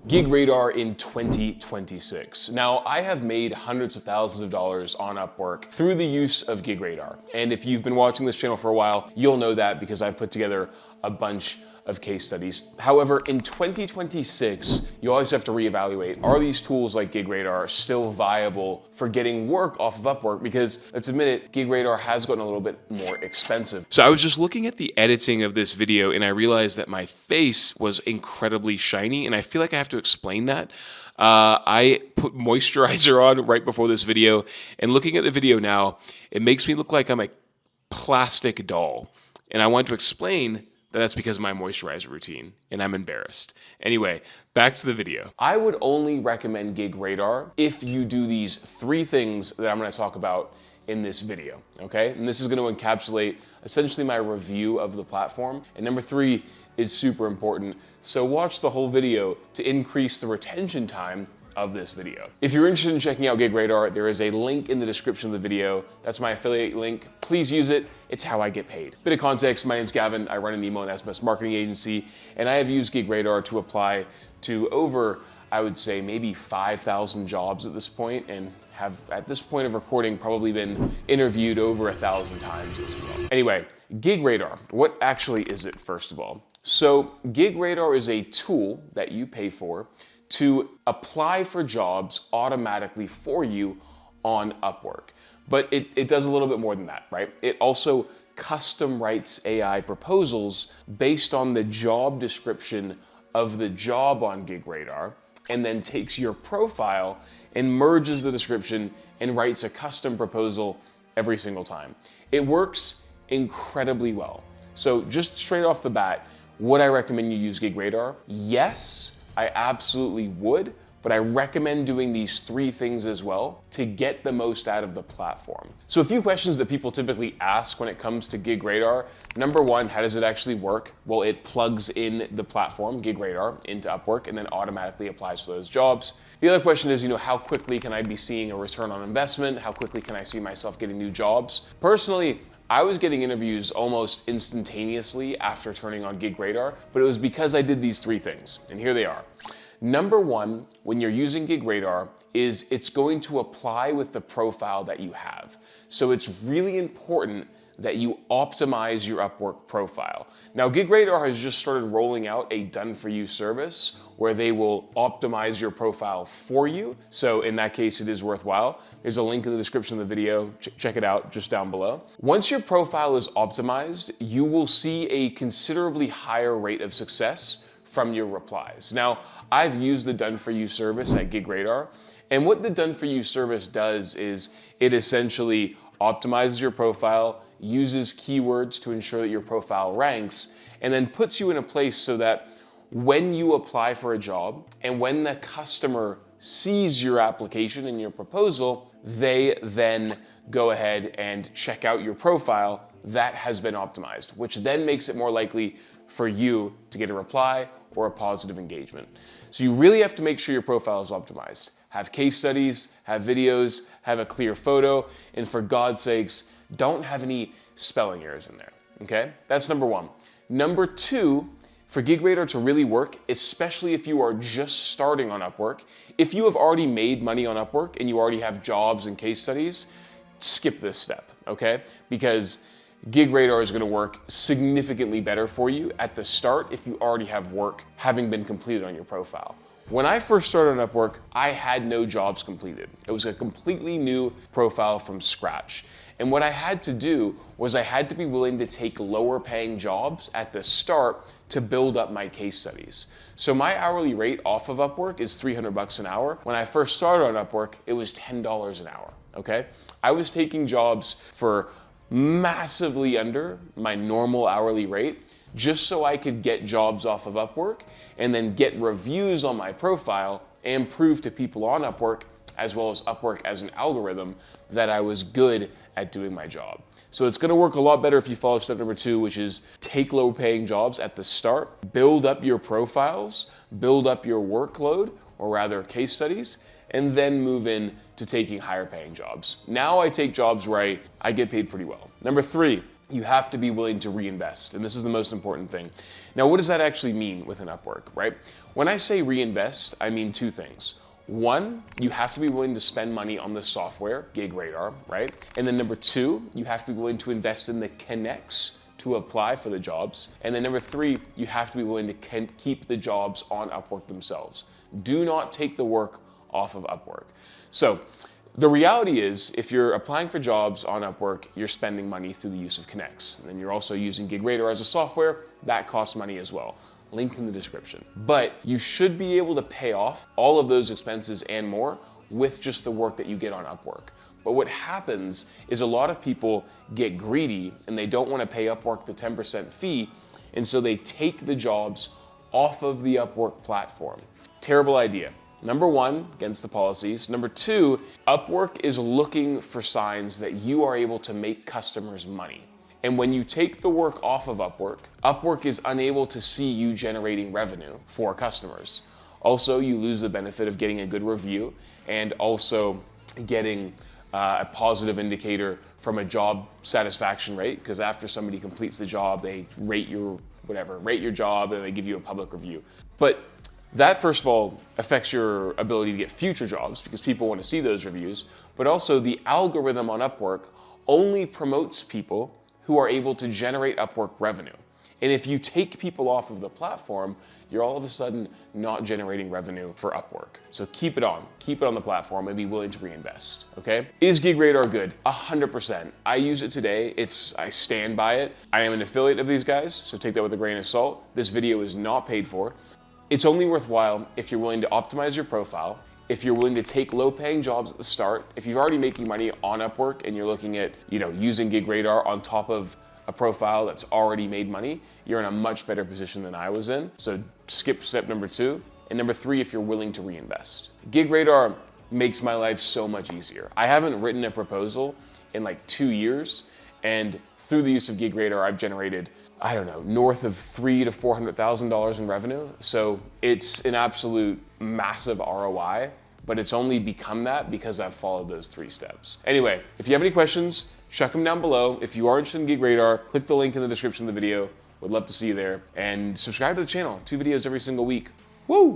Gigradar in 2026. Now, I have made hundreds of thousands of dollars on Upwork through the use of Gigradar. And if you've been watching this channel for a while, you'll know that because I've put together a bunch of case studies. However, in 2026, you always have to reevaluate, are these tools like Gigradar still viable for getting work off of Upwork? Because let's admit it, Gigradar has gotten a little bit more expensive. So I was just looking at the editing of this video and I realized that my face was incredibly shiny, and I feel like I have to explain that. I put moisturizer on right before this video, and looking at the video now, it makes me look like I'm a plastic doll. And I want to explain that's because of my moisturizer routine, and I'm embarrassed. Anyway, back to the video. I would only recommend Gigradar if you do these 3 things that I'm gonna talk about in this video, okay? And this is gonna encapsulate essentially my review of the platform. And number 3 is super important, so watch the whole video to increase the retention time of this video. If you're interested in checking out Gigradar, there is a link in the description of the video. That's my affiliate link. Please use it. It's how I get paid. Bit of context, my name's Gavin. I run an email and SMS marketing agency, and I have used Gigradar to apply to over, I would say, maybe 5,000 jobs at this point, and have, at this point of recording, probably been interviewed over 1,000 times as well. Anyway, Gigradar, what actually is it, first of all? So Gigradar is a tool that you pay for to apply for jobs automatically for you on Upwork. But it does a little bit more than that, right? It also custom writes AI proposals based on the job description of the job on Gigradar, and then takes your profile and merges the description and writes a custom proposal every single time. It works incredibly well. So just straight off the bat, would I recommend you use Gigradar? Yes, I absolutely would, but I recommend doing these 3 things as well to get the most out of the platform. So a few questions that people typically ask when it comes to Gigradar. Number 1, how does it actually work? Well, it plugs in the platform, Gigradar, into Upwork and then automatically applies for those jobs. The other question is, how quickly can I be seeing a return on investment? How quickly can I see myself getting new jobs? Personally, I was getting interviews almost instantaneously after turning on Gigradar, but it was because I did these 3 things, and here they are. Number 1, when you're using Gigradar, is it's going to apply with the profile that you have. So it's really important that you optimize your Upwork profile. Now, Gigradar has just started rolling out a done-for-you service where they will optimize your profile for you. So in that case, it is worthwhile. There's a link in the description of the video. Check it out just down below. Once your profile is optimized, you will see a considerably higher rate of success from your replies. Now, I've used the done-for-you service at Gigradar, and what the done-for-you service does is it essentially optimizes your profile, uses keywords to ensure that your profile ranks, and then puts you in a place so that when you apply for a job and when the customer sees your application and your proposal, they then go ahead and check out your profile that has been optimized, which then makes it more likely for you to get a reply or a positive engagement. So you really have to make sure your profile is optimized. Have case studies, have videos, have a clear photo, and for God's sakes, don't have any spelling errors in there, okay? That's number 1. Number 2, for Gigradar to really work, especially if you are just starting on Upwork, if you have already made money on Upwork and you already have jobs and case studies, skip this step, okay? Because Gigradar is gonna work significantly better for you at the start if you already have work having been completed on your profile. When I first started on Upwork, I had no jobs completed. It was a completely new profile from scratch. And what I had to do was I had to be willing to take lower paying jobs at the start to build up my case studies. So my hourly rate off of Upwork is $300 an hour. When I first started on Upwork, it was $10 an hour, okay? I was taking jobs for massively under my normal hourly rate just so I could get jobs off of Upwork and then get reviews on my profile and prove to people on Upwork, as well as Upwork as an algorithm, that I was good at doing my job. So it's gonna work a lot better if you follow step number 2, which is take low paying jobs at the start, build up your profiles, build up your workload, or rather case studies, and then move in to taking higher paying jobs. Now I take jobs where I get paid pretty well. Number 3, you have to be willing to reinvest. And this is the most important thing. Now, what does that actually mean within Upwork, right? When I say reinvest, I mean two things. One, you have to be willing to spend money on the software, Gigradar, right? And then number two, you have to be willing to invest in the connects to apply for the jobs. And then number three, you have to be willing to keep the jobs on Upwork themselves. Do not take the work off of Upwork. So the reality is, if you're applying for jobs on Upwork, you're spending money through the use of connects. And then you're also using Gigradar as a software, that costs money as well. Link in the description. But you should be able to pay off all of those expenses and more with just the work that you get on Upwork. But what happens is a lot of people get greedy and they don't want to pay Upwork the 10% fee, and so they take the jobs off of the Upwork platform. Terrible idea. Number one, against the policies. Number two, Upwork is looking for signs that you are able to make customers money. And when you take the work off of Upwork, Upwork is unable to see you generating revenue for customers. Also, you lose the benefit of getting a good review and also getting a positive indicator from a job satisfaction rate, because after somebody completes the job, they rate your job, and they give you a public review. But that, first of all, affects your ability to get future jobs because people want to see those reviews. But also, the algorithm on Upwork only promotes people who are able to generate Upwork revenue. And if you take people off of the platform, you're all of a sudden not generating revenue for Upwork. So keep it on the platform and be willing to reinvest, okay? Is Gigradar good? 100%. I use it today. I stand by it. I am an affiliate of these guys, so take that with a grain of salt. This video is not paid for. It's only worthwhile if you're willing to optimize your profile, if you're willing to take low-paying jobs at the start, if you're already making money on Upwork and you're looking at, using Gigradar on top of a profile that's already made money, you're in a much better position than I was in. So skip step number two. And number three, if you're willing to reinvest. Gigradar makes my life so much easier. I haven't written a proposal in like 2 years, and through the use of Gigradar, I've generated, north of $300,000 to $400,000 in revenue. So it's an absolute massive ROI, but it's only become that because I've followed those 3 steps. Anyway, if you have any questions, chuck them down below. If you are interested in Gigradar, click the link in the description of the video. Would love to see you there. And subscribe to the channel. 2 videos every single week. Woo!